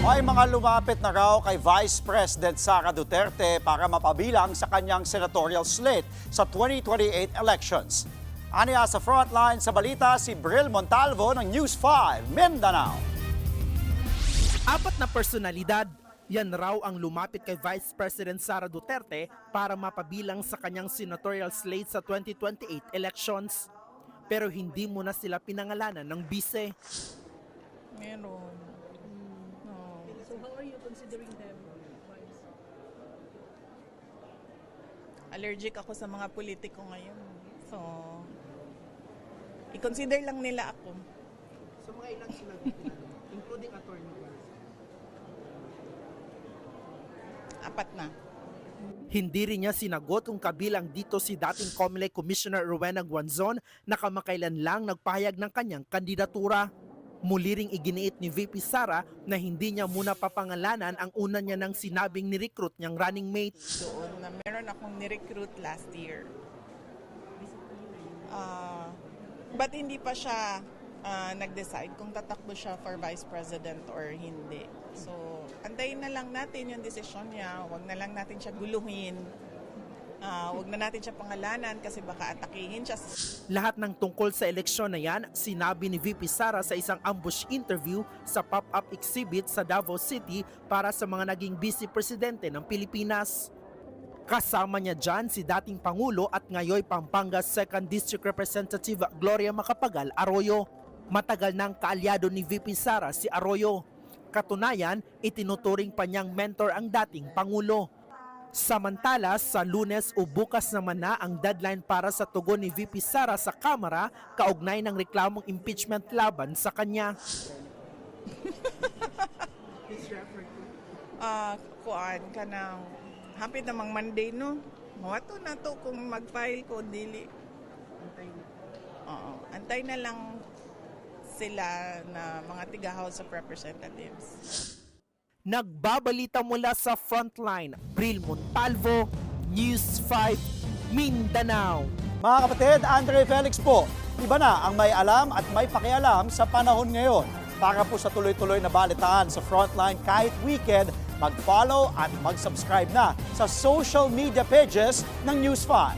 May mga lumapit na raw kay Vice President Sara Duterte para mapabilang sa kanyang senatorial slate sa 2028 elections. Aniya sa frontline sa balita si Bril Montalvo ng News 5, Mindanao. Apat na personalidad, yan raw ang lumapit kay Vice President Sara Duterte para mapabilang sa kanyang senatorial slate sa 2028 elections. Pero hindi muna sila pinangalanan ng bise. Meron. So how are you considering them? Allergic ako sa mga politiko ngayon. So, i-consider lang nila ako. So mga ilan sila including attorney? Apat na. Hindi rin niya sinagot kung kabilang dito si dating COMELEC Commissioner Rowena Guanzon na kamakailan lang nagpahayag ng kanyang kandidatura. Muli ring iginiit ni VP Sara na hindi niya muna papangalanan ang una niya nang sinabing ni-recruit niyang running mate. Doon na meron akong ni-recruit last year. But hindi pa siya nag-decide kung tatakbo siya for Vice President or hindi. So, antayin na lang natin yung desisyon niya. Huwag na lang natin siya guluhin. Huwag na natin siya pangalanan kasi baka atakihin siya. Lahat ng tungkol sa eleksyon na yan, sinabi ni VP Sara sa isang ambush interview sa pop-up exhibit sa Davao City para sa mga naging vice presidente ng Pilipinas. Kasama niya dyan si dating Pangulo at ngayoy Pampanga 2nd District Representative Gloria Macapagal Arroyo. Matagal nang kaalyado ni VP Sara si Arroyo. Katunayan, itinuturing pa niyang mentor ang dating Pangulo. Samantala, sa Lunes o bukas naman na ang deadline para sa tugon ni VP Sara sa Kamara kaugnay ng reklamong impeachment laban sa kanya. Kuan ka ng hapit namang Monday, no? Mawato na to kung mag-file ko, dili. Antay na lang sila na mga tiga House of Representatives. Nagbabalita mula sa Frontline, Bril Montalvo, News 5, Mindanao. Mga kapatid, Andre Felix po, iba na ang may alam at may pakialam sa panahon ngayon. Para po sa tuloy-tuloy na balitaan sa Frontline kahit weekend, mag-follow at mag-subscribe na sa social media pages ng News 5.